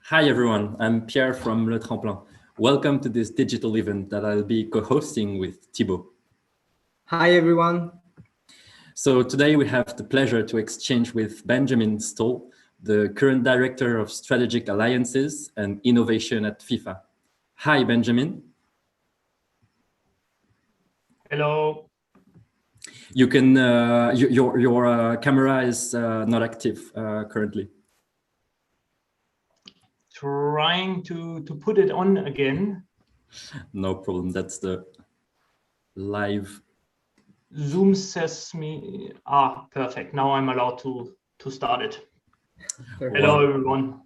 Hi everyone, I'm Pierre from Le Tremplin. Welcome to this digital event that I'll be co-hosting with Thibaut. Hi everyone. So today we have the pleasure to exchange with Benjamin Stoll, the current Director of Strategic Alliances and Innovation at FIFA. Hi Benjamin. Hello. You can, your camera is not active currently. Trying to put it on again. No problem, that's the live. Zoom says me, perfect. Now I'm allowed to start it. Hello everyone.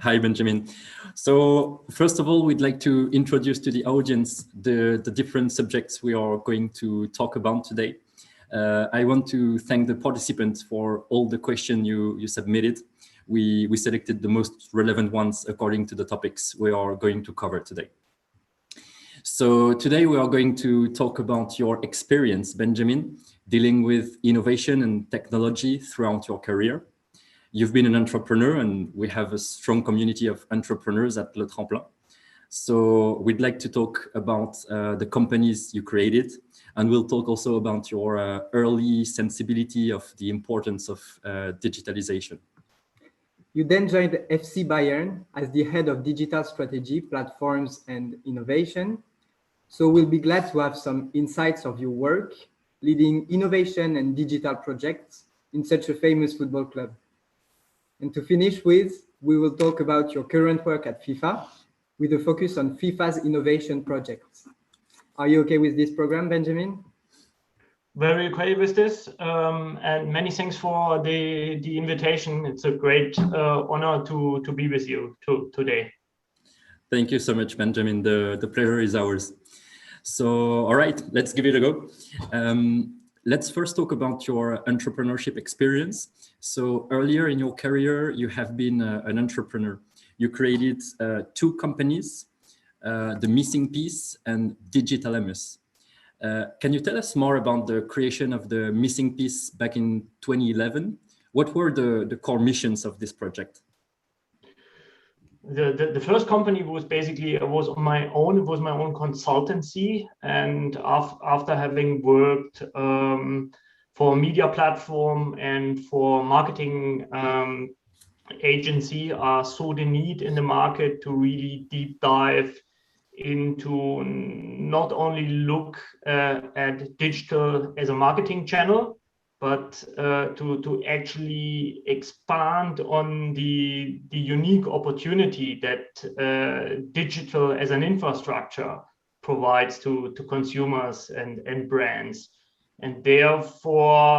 Hi Benjamin. So first of all, we'd like to introduce to the audience the different subjects we are going to talk about today. I want to thank the participants for all the questions you submitted. We selected the most relevant ones according to the topics we are going to cover today. So today we are going to talk about your experience, Benjamin, dealing with innovation and technology throughout your career. You've been an entrepreneur and we have a strong community of entrepreneurs at Le Tremplin. So we'd like to talk about the companies you created, and we'll talk also about your early sensibility of the importance of digitalization. You then joined FC Bayern as the head of digital strategy, platforms and innovation. So we'll be glad to have some insights of your work leading innovation and digital projects in such a famous football club. And to finish with, we will talk about your current work at FIFA with a focus on FIFA's innovation projects. Are you okay with this program, Benjamin? Very okay with this, and many thanks for the invitation. It's a great honor to be with you today. Thank you so much, Benjamin. The pleasure is ours. So, all right, let's give it a go. Let's first talk about your entrepreneurship experience. So earlier in your career, you have been an entrepreneur. You created two companies, The Missing Piece and Digital MS. Can you tell us more about the creation of The Missing Piece back in 2011? What were the core missions of this project? The first company was basically on my own. It was my own consultancy, and after having worked for a media platform and for marketing agency, I saw the need in the market to really deep dive into not only look at digital as a marketing channel, but to actually expand on the unique opportunity that digital as an infrastructure provides to consumers and brands. And therefore,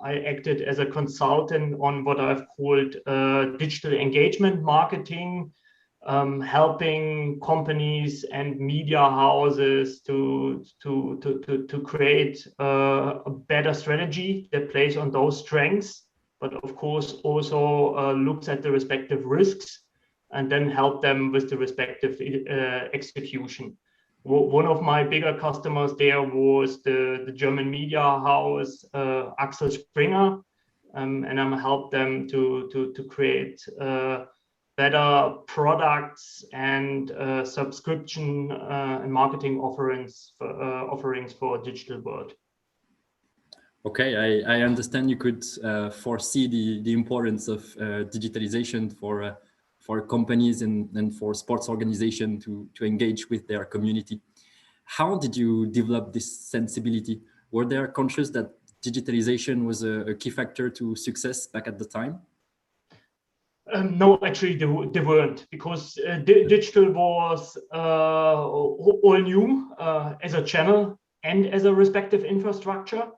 I acted as a consultant on what I've called digital engagement marketing, helping companies and media houses to create a better strategy that plays on those strengths, but of course also looks at the respective risks and then help them with the respective execution. One of my bigger customers there was the German media house Axel Springer, and I helped them to create better products and subscription and marketing offerings for a digital world. Okay, I understand you could foresee the importance of digitalization for companies and for sports organizations to engage with their community. How did you develop this sensibility? Were there conscious that digitalization was a key factor to success back at the time? No, actually they weren't, because digital was all new as a channel and as a respective infrastructure.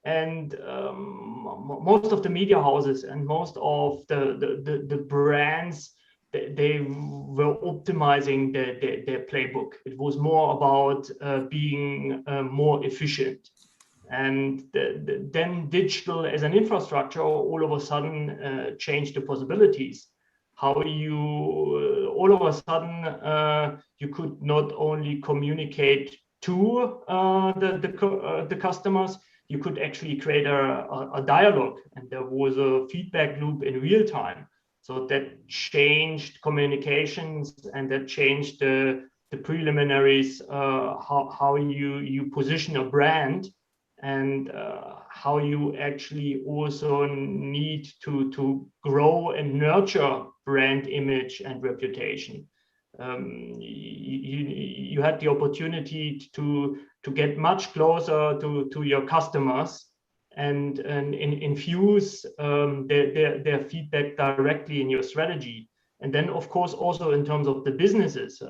And most of the media houses and most of the brands, they were optimizing their playbook. It was more about being more efficient. And then digital as an infrastructure all of a sudden changed the possibilities. How you all of a sudden you could not only communicate to the customers, you could actually create a dialogue, and there was a feedback loop in real time. So that changed communications, and that changed the preliminaries, how you position a brand, and how you actually also need to grow and nurture brand image and reputation. You had the opportunity to get much closer to your customers and infuse their feedback directly in your strategy. And then, of course, also in terms of the businesses,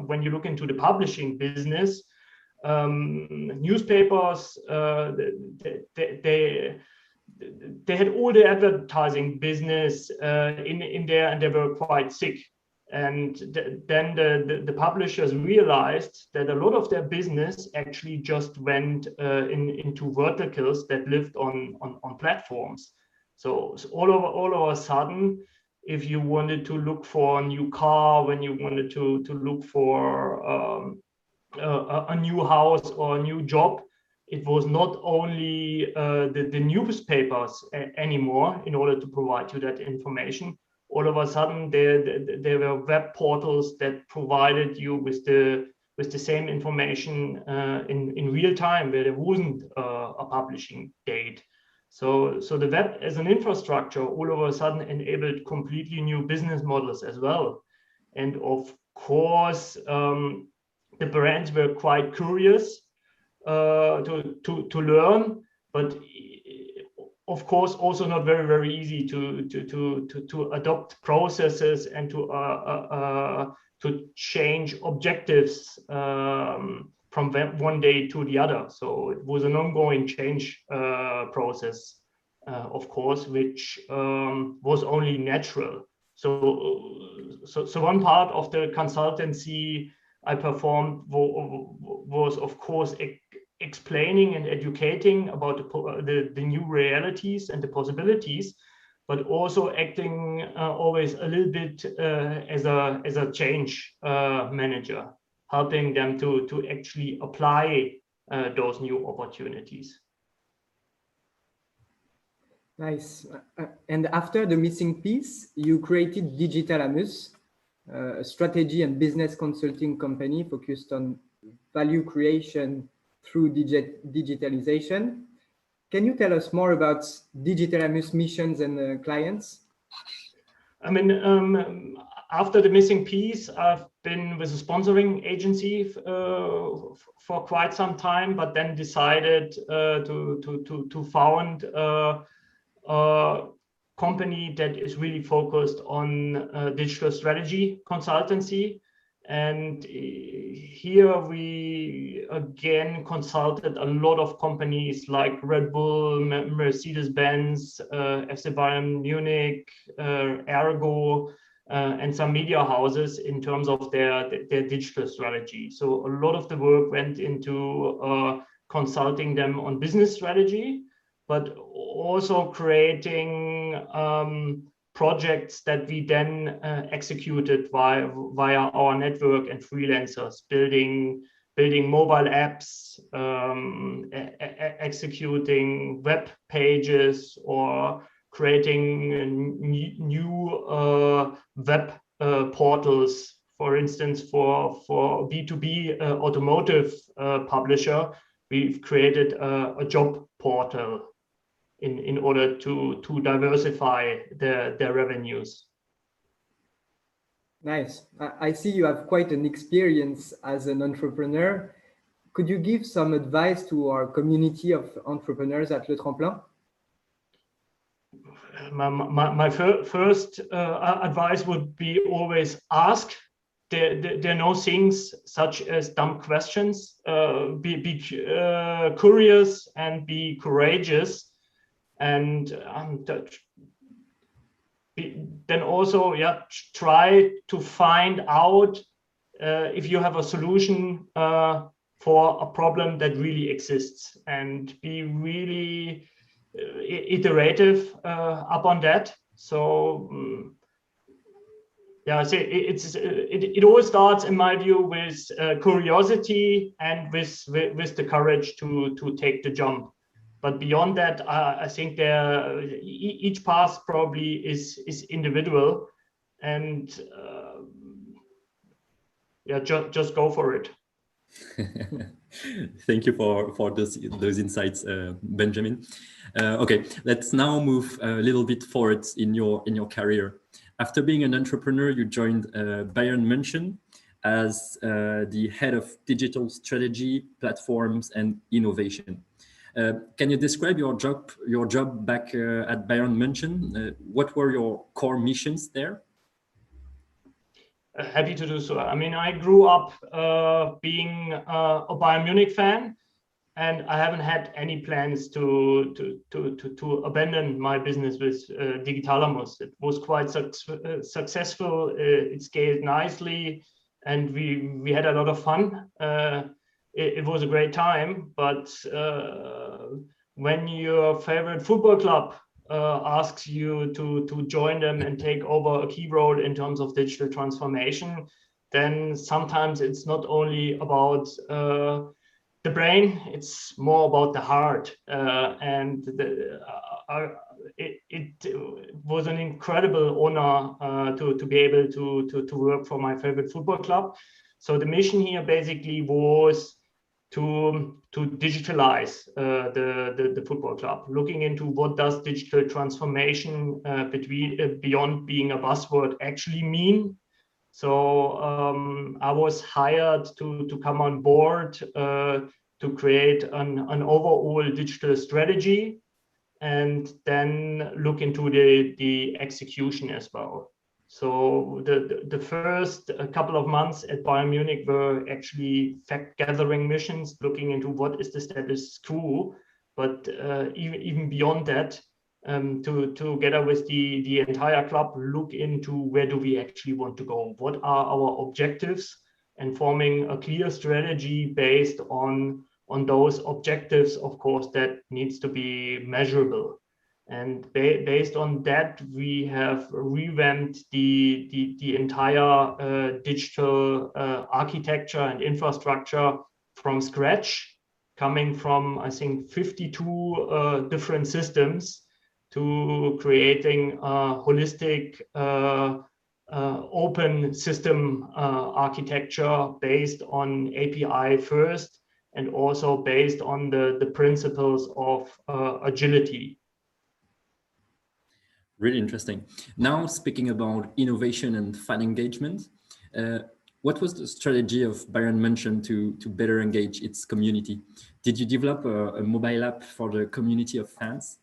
when you look into the publishing business, newspapers, they had all the advertising business in there, and they were quite sick. And then the publishers realized that a lot of their business actually just went into verticals that lived on platforms. So all of a sudden, if you wanted to look for a new car, when you wanted to look for a new house or a new job, it was not only the newspapers anymore in order to provide you that information. All of a sudden, there were web portals that provided you with the same information in real time, where there wasn't a publishing date. So the web as an infrastructure all of a sudden enabled completely new business models as well. And of course, the brands were quite curious to learn, but of course also not very easy to adopt processes and to change objectives from one day to the other. So it was an ongoing change process, of course, which was only natural. So one part of the consultancy I performed was of course explaining and educating about the new realities and the possibilities, but also acting always a little bit as a change manager, helping them to actually apply those new opportunities. Nice. And after the missing piece, you created Digital Amus, a strategy and business consulting company focused on value creation through digitalization. Can you tell us more about Digital Amus missions and clients? I mean, after the missing piece, I've been with a sponsoring agency for quite some time, but then decided to found a company that is really focused on digital strategy consultancy. And here we again consulted a lot of companies like Red Bull, Mercedes-Benz, FC Bayern Munich, Ergo, and some media houses in terms of their digital strategy. So a lot of the work went into consulting them on business strategy, but also creating projects that we then executed via our network and freelancers, building mobile apps, executing web pages, or creating new web portals. For instance, for B2B automotive publisher, we've created a job portal in order to diversify their revenues. Nice. I see you have quite an experience as an entrepreneur. Could you give some advice to our community of entrepreneurs at Le Tremplin? My first advice would be always ask. There are no things such as dumb questions. Be curious and be courageous. And then also, try to find out if you have a solution for a problem that really exists, and be really iterative upon that. So it all starts, in my view, with curiosity and with the courage to take the jump. but beyond that, I think each path probably is individual, and yeah, just go for it. Thank you for those insights, Benjamin. Okay, let's now move a little bit forward in your career. After being an entrepreneur, you joined Bayern Munich as the head of digital strategy, platforms, and innovation. Can you describe your job back at Bayern Munich? What were your core missions there? Happy to do so. I mean, I grew up being a Bayern Munich fan, and I haven't had any plans to abandon my business with Digitalamus. It was quite successful. It scaled nicely, and we had a lot of fun. It was a great time, but when your favorite football club asks you to join them and take over a key role in terms of digital transformation, then sometimes it's not only about the brain, it's more about the heart. And it was an incredible honor to be able to work for my favorite football club. So the mission here basically was to digitalize the football club, looking into what does digital transformation beyond being a buzzword actually mean. So I was hired to come on board to create an overall digital strategy, and then look into the execution as well. So the first couple of months at Bayern Munich were actually fact-gathering missions, looking into what is the status quo, but even beyond that, together with the entire club, look into where do we actually want to go, what are our objectives, and forming a clear strategy based on those objectives, of course, that needs to be measurable. And based on that, we have revamped the entire digital architecture and infrastructure from scratch, coming from, I think, 52 different systems to creating a holistic open system architecture based on API first, and also based on the principles of agility. Really interesting. Now, speaking about innovation and fan engagement, what was the strategy of Bayern Munich to better engage its community? Did you develop a mobile app for the community of fans?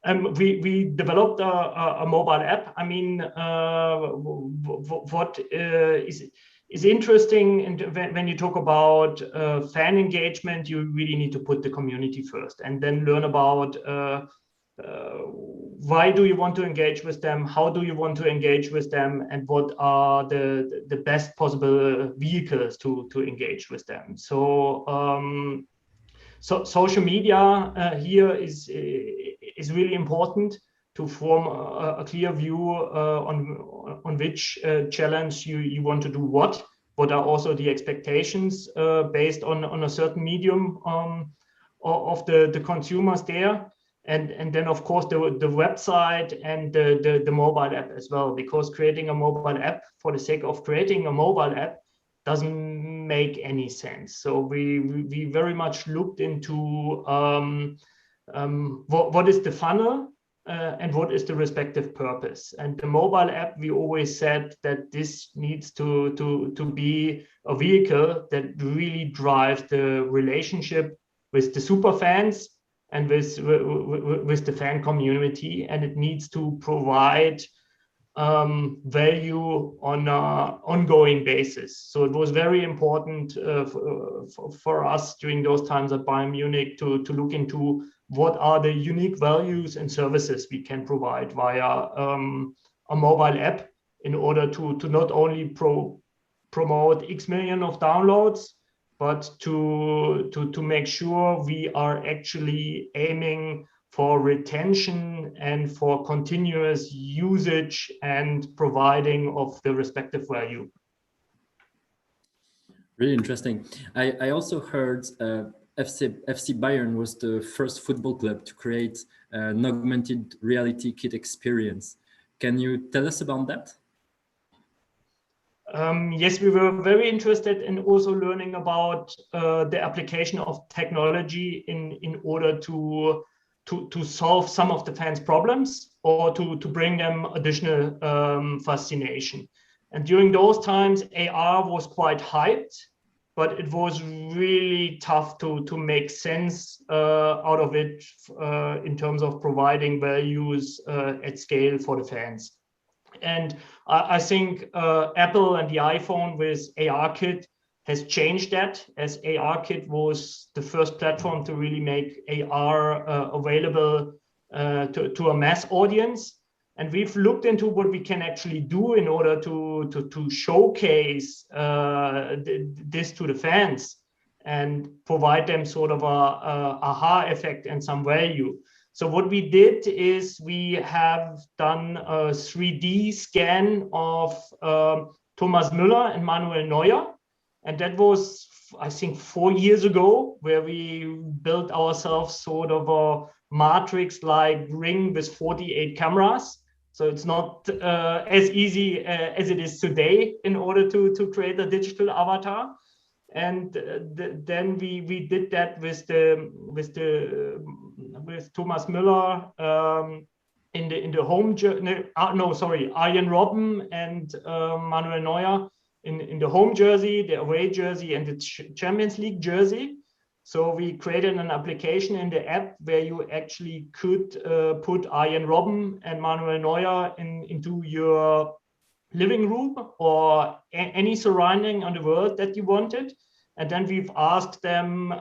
We developed a mobile app. I mean, what is interesting, and when you talk about fan engagement, you really need to put the community first, and then learn about why do you want to engage with them, how do you want to engage with them, and what are the best possible vehicles to engage with them. So social media here is really important to form a clear view on which challenge you want to do what are also the expectations based on a certain medium of the consumers there. And then, of course, the website and the mobile app as well, because creating a mobile app for the sake of creating a mobile app doesn't make any sense. So we very much looked into what is the funnel and what is the respective purpose. And the mobile app, we always said that this needs to be a vehicle that really drives the relationship with the super fans and with the fan community, and it needs to provide value on an ongoing basis. So it was very important for us during those times at Bayern Munich to look into what are the unique values and services we can provide via a mobile app in order to not only promote X million of downloads, but to make sure we are actually aiming for retention and for continuous usage and providing of the respective value. Really interesting. I also heard FC Bayern was the first football club to create an augmented reality kit experience. Can you tell us about that? Yes, we were very interested in also learning about the application of technology in order to solve some of the fans' problems or to bring them additional fascination. And during those times, AR was quite hyped, but it was really tough to make sense out of it in terms of providing values at scale for the fans. And I think Apple and the iPhone with ARKit has changed that, as ARKit was the first platform to really make AR available to a mass audience. And we've looked into what we can actually do in order to showcase this to the fans and provide them sort of a aha effect and some value. So what we did is we have done a 3D scan of Thomas Müller and Manuel Neuer. And that was, I think, 4 years ago, where we built ourselves sort of a matrix-like ring with 48 cameras. So it's not as easy as it is today in order to create a digital avatar. And then we did that with Thomas Müller in the home jersey. Arjen Robben and Manuel Neuer in the home jersey, the away jersey, and the Champions League jersey. So we created an application in the app where you actually could put Arjen Robben and Manuel Neuer into your living room or any surrounding on the world that you wanted. And then we've asked them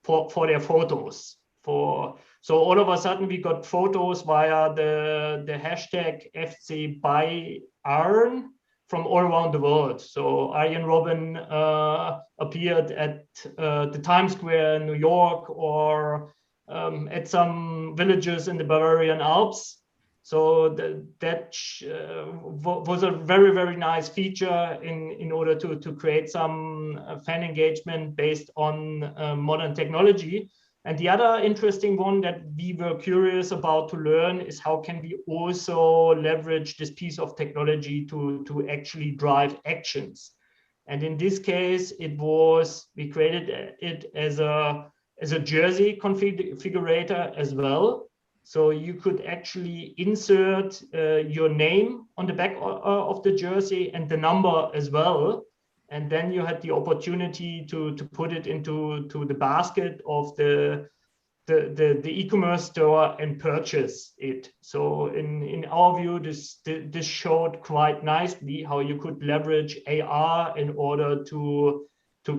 for their photos. So all of a sudden we got photos via the hashtag FC Bayern from all around the world. So Arjen Robben appeared at the Times Square in New York or at some villages in the Bavarian Alps. So that was a very, very nice feature in order to create some fan engagement based on modern technology. And the other interesting one that we were curious about to learn is how can we also leverage this piece of technology to actually drive actions. And in this case, we created it as a jersey configurator as well. So you could actually insert your name on the back of the jersey and the number as well. And then you had the opportunity to put it into the basket of the e-commerce store and purchase it. So in our view, this showed quite nicely how you could leverage AR in order to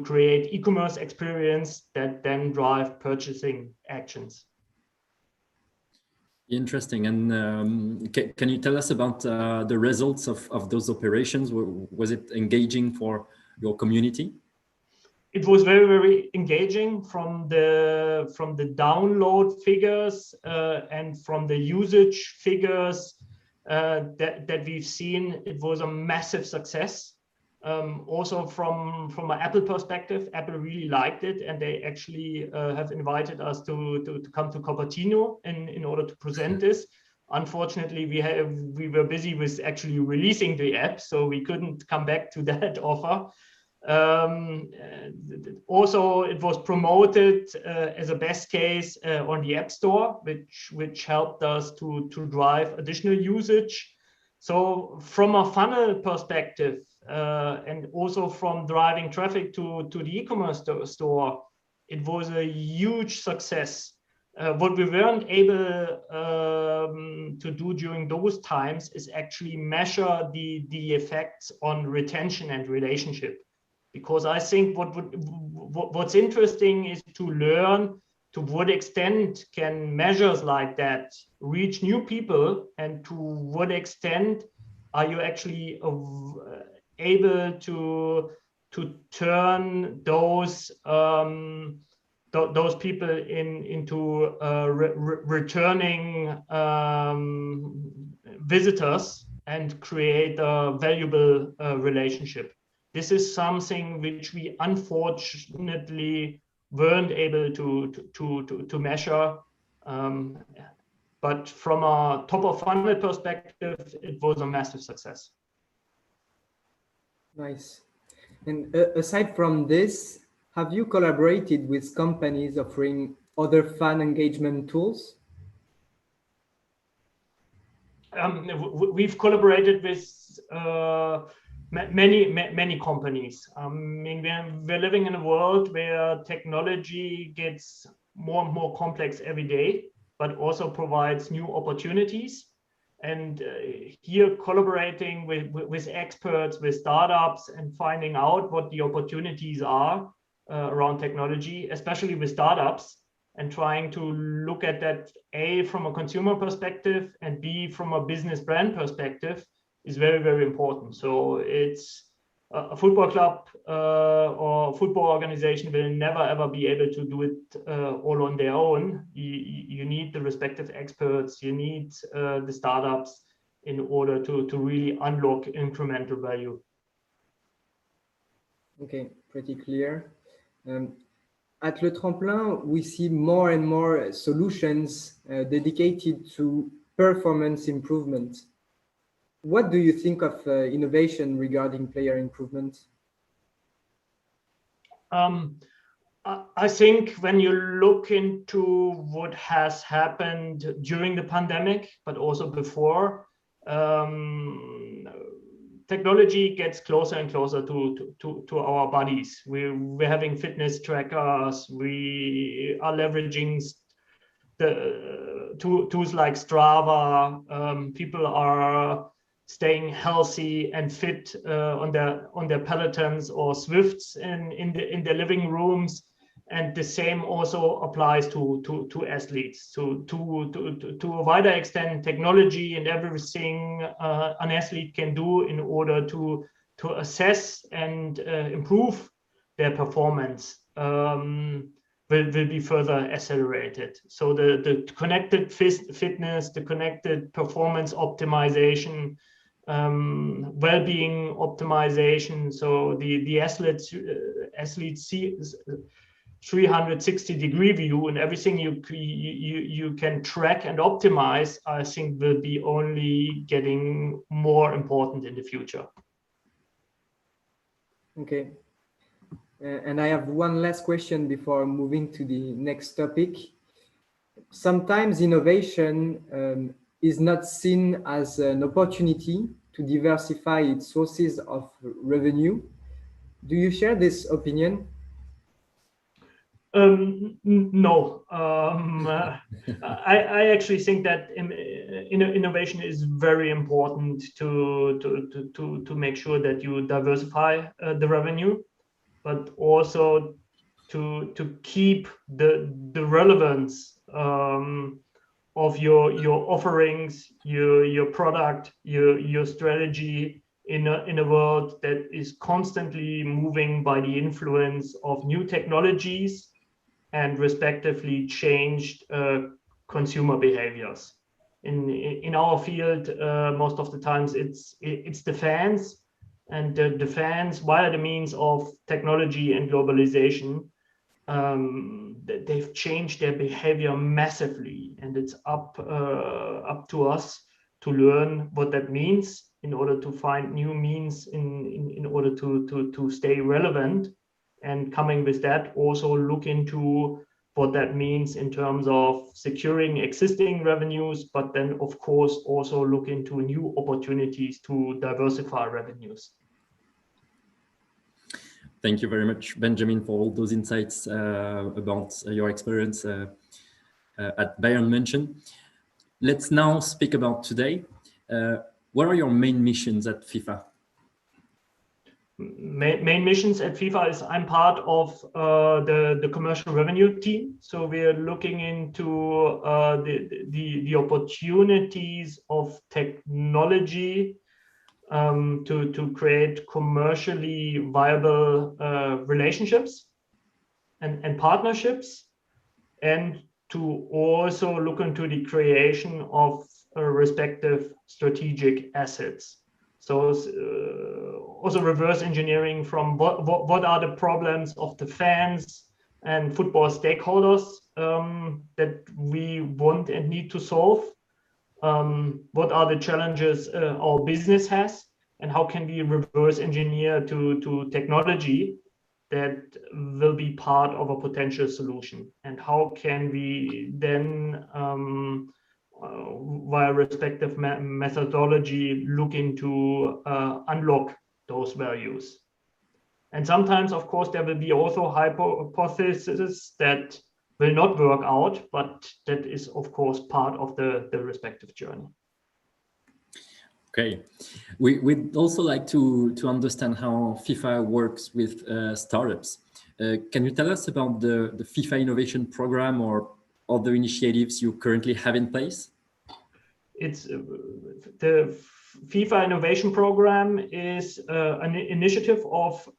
create e-commerce experience that then drive purchasing actions. Interesting. And can you tell us about the results of those operations? Was it engaging for your community? It was very, very engaging from the download figures and from the usage figures that we've seen. It was a massive success. Also from an Apple perspective, Apple really liked it, and they actually have invited us to come to Cupertino in order to present this. Unfortunately, we were busy with actually releasing the app, so we couldn't come back to that offer. Also, it was promoted as a best case on the App Store, which helped us to drive additional usage. So from a funnel perspective, and also from driving traffic to the e-commerce store, it was a huge success. What we weren't able to do during those times is actually measure the effects on retention and relationship. Because I think what's interesting is to learn to what extent can measures like that reach new people, and to what extent are you actually able to turn those people into returning visitors and create a valuable relationship. This is something which we unfortunately weren't able to measure. But from a top of funnel perspective, it was a massive success. Nice. And aside from this, have you collaborated with companies offering other fan engagement tools? We've collaborated with many companies. I mean, we're living in a world where technology gets more and more complex every day, but also provides new opportunities. And here collaborating with experts, with startups, and finding out what the opportunities are around technology, especially with startups, and trying to look at that A, from a consumer perspective, and B, from a business brand perspective, is very, very important. So it's a football club or football organization will never ever be able to do it all on their own. You need the respective experts, you need the startups in order to really unlock incremental value. Okay, pretty clear. At Le Tremplin, we see more and more solutions dedicated to performance improvement. What do you think of innovation regarding player improvement? I think when you look into what has happened during the pandemic, but also before, technology gets closer and closer to our bodies. We're having fitness trackers. We are leveraging the tools like Strava. People are staying healthy and fit on their Pelotons or Swifts in their living rooms, and the same also applies to athletes. To a wider extent, technology and everything an athlete can do in order to assess and improve their performance will be further accelerated. So the connected fitness, the connected performance optimization, well-being optimization. So the athletes see 360-degree view, and everything you can track and optimize, I think, will be only getting more important in the future. Okay. And I have one last question before moving to the next topic. Sometimes innovation is not seen as an opportunity to diversify its sources of revenue. Do you share this opinion? No. I actually think that innovation is very important to make sure that you diversify the revenue, but also to keep the relevance of your offerings, your product, your strategy in a world that is constantly moving by the influence of new technologies and respectively changed consumer behaviors. In our field, most of the times it's the fans, and the fans, via the means of technology and globalization, they've changed their behavior massively, and it's up to us to learn what that means in order to find new means in order to stay relevant, and coming with that also look into what that means in terms of securing existing revenues, but then of course also look into new opportunities to diversify revenues. Thank you very much, Benjamin, for all those insights about your experience at Bayern Munich. Let's now speak about today. What are your main missions at FIFA? Main missions at FIFA is I'm part of the commercial revenue team. So we're looking into the opportunities of technology to create commercially viable relationships and partnerships, and to also look into the creation of respective strategic assets. So also reverse engineering from what are the problems of the fans, and football stakeholders that we want and need to solve. What are the challenges our business has, and how can we reverse engineer to technology that will be part of a potential solution, and how can we then via respective methodology look into unlock those values. And sometimes, of course, there will be also hypotheses that will not work out, but that is, of course, part of the respective journey. Okay. We'd also like to understand how FIFA works with startups. Can you tell us about the FIFA Innovation Program or other initiatives you currently have in place? It's the FIFA Innovation Program is an initiative of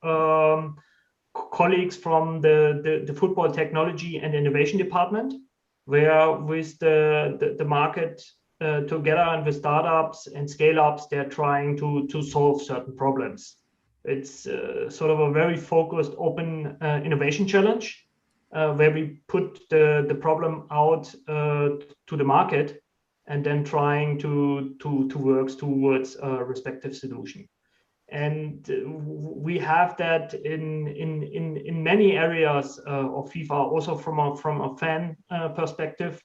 colleagues from the Football Technology and Innovation Department, where with the market together and with startups and scale-ups, they're trying to solve certain problems. It's sort of a very focused open innovation challenge where we put the problem out to the market and then trying to work towards a respective solution. And we have that in many areas of FIFA, also from a fan perspective,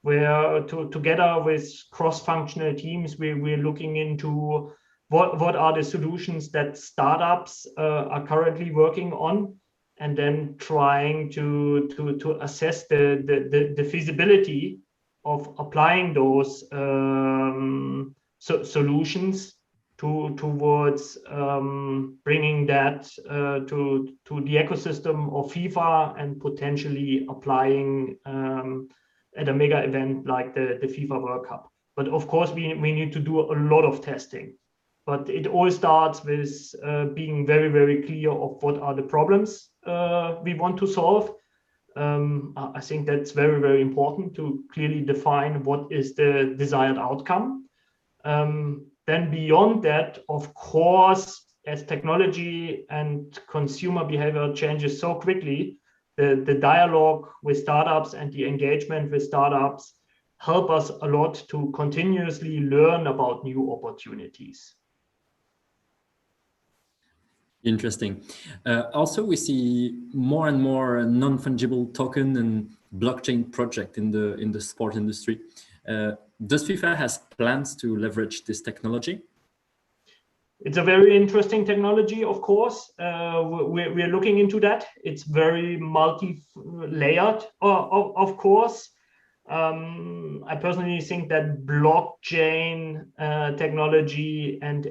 where together with cross-functional teams, we're looking into what are the solutions that startups are currently working on, and then trying to assess the feasibility of applying those solutions towards bringing that to the ecosystem of FIFA and potentially applying at a mega event like the FIFA World Cup. But of course, we need to do a lot of testing. But it all starts with being very, very clear of what are the problems we want to solve. I think that's very, very important to clearly define what is the desired outcome. Then beyond that, of course, as technology and consumer behavior changes so quickly, the dialogue with startups and the engagement with startups help us a lot to continuously learn about new opportunities. Interesting. Also, we see more and more non-fungible token and blockchain project in the sport industry. Does FIFA has plans to leverage this technology? It's a very interesting technology, of course. We're looking into that. It's very multi-layered, of course. I personally think that blockchain technology and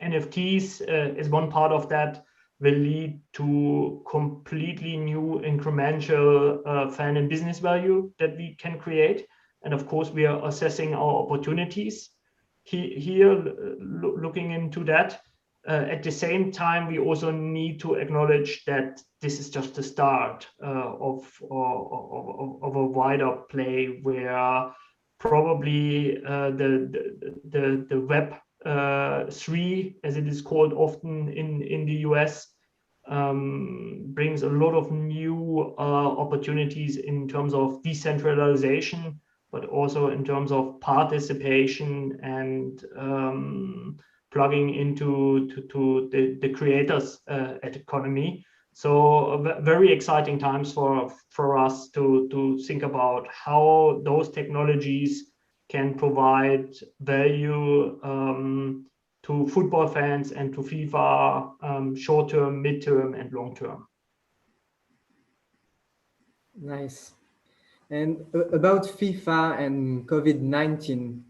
NFTs is one part of that, will lead to completely new incremental fan and business value that we can create. And of course, we are assessing our opportunities here, looking into that. At the same time, we also need to acknowledge that this is just the start of a wider play, where probably the Web 3, as it is called often in the US, brings a lot of new opportunities in terms of decentralization, but also in terms of participation and plugging into the creators economy. So very exciting times for us to think about how those technologies can provide value to football fans and to FIFA short-term, mid-term, and long-term. Nice. And about FIFA and COVID-19,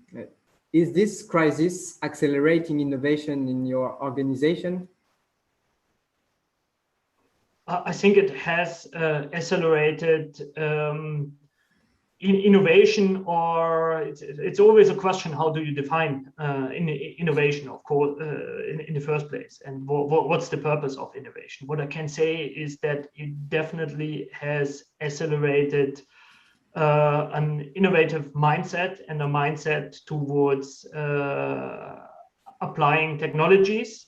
is this crisis accelerating innovation in your organization? I think it has accelerated innovation, or it's always a question, how do you define innovation, of course, in the first place, and what's the purpose of innovation? What I can say is that it definitely has accelerated an innovative mindset and a mindset towards applying technologies,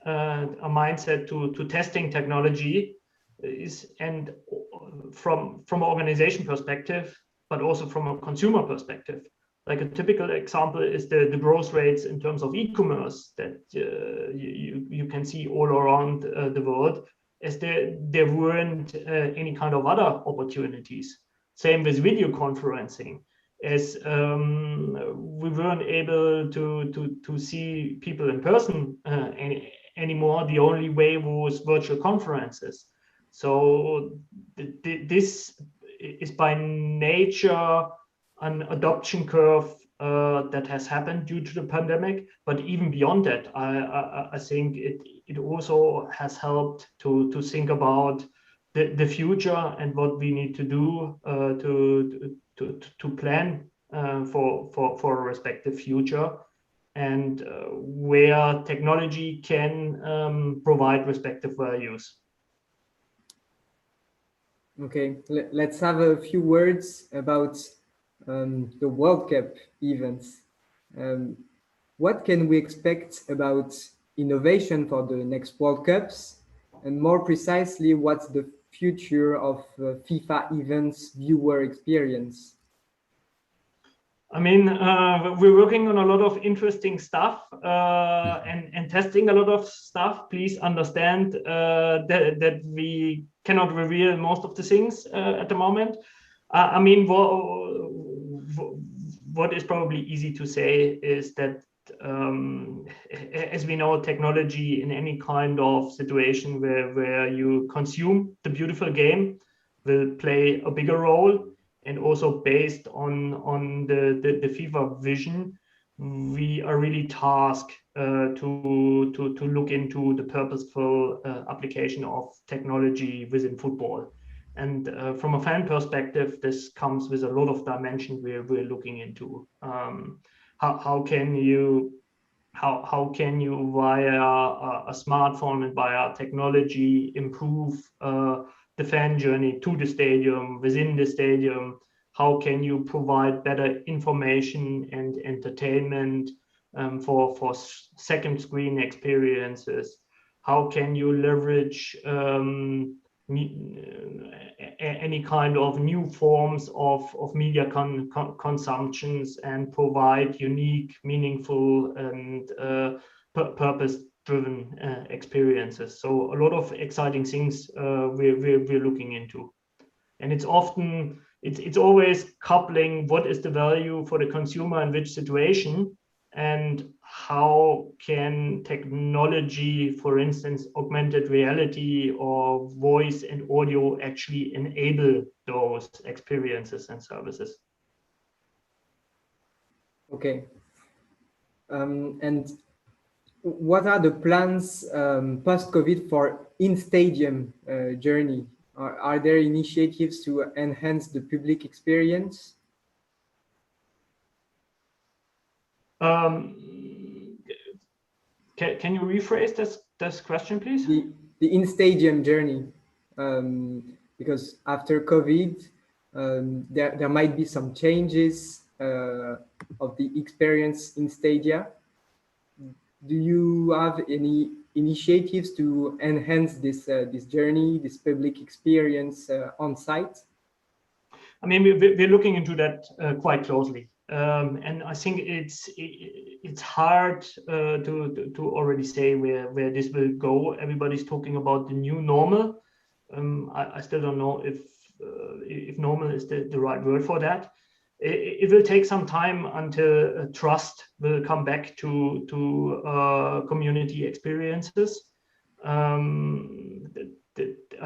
a mindset to testing technology, and from an organization perspective, but also from a consumer perspective. Like a typical example is the growth rates in terms of e-commerce that you can see all around the world, as there weren't any kind of other opportunities. Same with video conferencing, as we weren't able to see people in person anymore. The only way was virtual conferences. So this is by nature an adoption curve that has happened due to the pandemic. But even beyond that, I think it also has helped to think about the future and what we need to do to plan for a respective future, and where technology can provide respective values. Okay, let's have a few words about the World Cup events. What can we expect about innovation for the next World Cups? And more precisely, what's the future of FIFA events viewer experience? I mean, we're working on a lot of interesting stuff and testing a lot of stuff. Please understand that we cannot reveal most of the things at the moment. I mean, what is probably easy to say is that, as we know, technology in any kind of situation where you consume the beautiful game will play a bigger role. And also based on the FIFA vision, we are really tasked to look into the purposeful application of technology within football. And from a fan perspective, this comes with a lot of dimension we're looking into. How can you via a smartphone and via technology improve the fan journey to the stadium, within the stadium? How can you provide better information and entertainment for second screen experiences? How can you leverage any kind of new forms of media consumptions and provide unique, meaningful, and purpose-driven experiences? So a lot of exciting things we're looking into, and it's always coupling what is the value for the consumer in which situation, and how can technology, for instance, augmented reality or voice and audio, actually enable those experiences and services. Okay. And what are the plans post-COVID for in-stadium journey? Are there initiatives to enhance the public experience? Can you rephrase this question, please? The in-stadium journey, because after COVID, there might be some changes of the experience in stadia. Do you have any initiatives to enhance this journey, this public experience on site? I mean, we're looking into that quite closely. And I think it's hard to already say where this will go. Everybody's talking about the new normal. I still don't know if normal is the right word for that. It will take some time until trust will come back to community experiences. I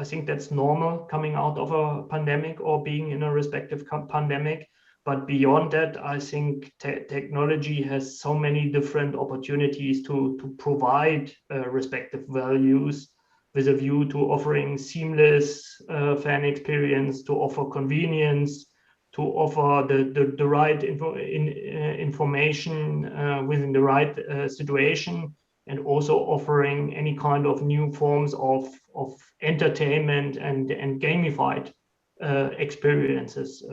think that's normal coming out of a pandemic or being in a respective pandemic. But beyond that, I think technology has so many different opportunities to provide respective values, with a view to offering seamless fan experience, to offer convenience, to offer the right information within the right situation, and also offering any kind of new forms of entertainment and gamified experiences,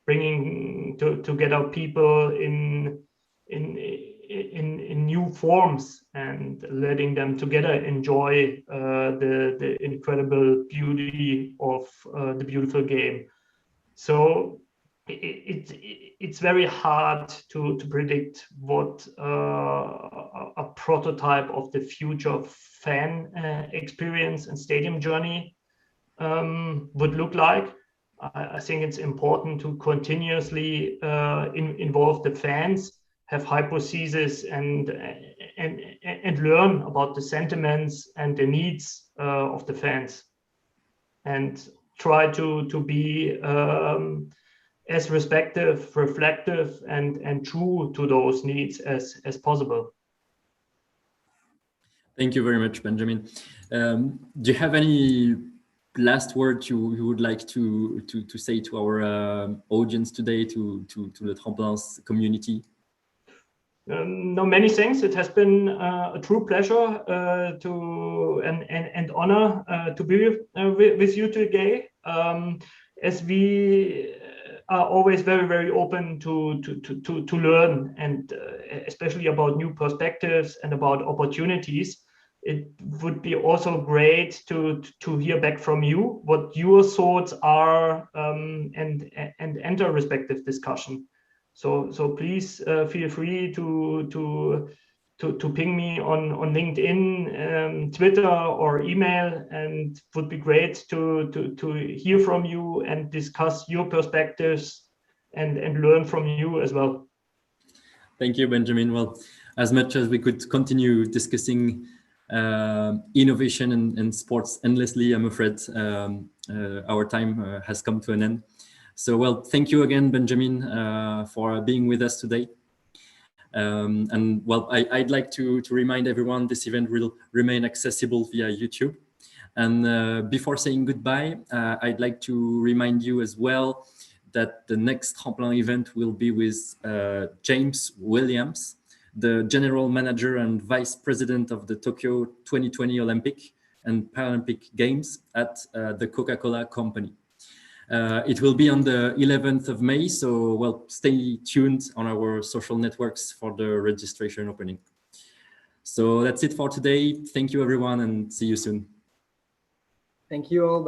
bringing together people in in new forms and letting them together enjoy the incredible beauty of the beautiful game. So it's very hard to predict what a prototype of the future fan experience and stadium journey would look like. I think it's important to continuously involve the fans, have hypotheses, and learn about the sentiments and the needs of the fans, and try to be as reflective, and true to those needs as possible. Thank you very much, Benjamin. Do you have any last word you would like to say to our audience today, to the Tremplin's community? No, many thanks. It has been a true pleasure and honor to be with you today. As we are always very open to learn, and especially about new perspectives and about opportunities. It would be also great to hear back from you what your thoughts are, and enter respective discussion. So please feel free to ping me on LinkedIn, Twitter, or email, and would be great to hear from you and discuss your perspectives and learn from you as well. Thank you, Benjamin. Well, as much as we could continue discussing innovation and sports endlessly, I'm afraid our time has come to an end. So, well, thank you again, Benjamin, for being with us today. And well, I'd like to remind everyone this event will remain accessible via YouTube. And before saying goodbye, I'd like to remind you as well that the next Tremplin event will be with James Williams, the General Manager and Vice President of the Tokyo 2020 Olympic and Paralympic Games at the Coca-Cola Company. It will be on the 11th of May, so well, stay tuned on our social networks for the registration opening. So that's it for today. Thank you, everyone, and see you soon. Thank you all.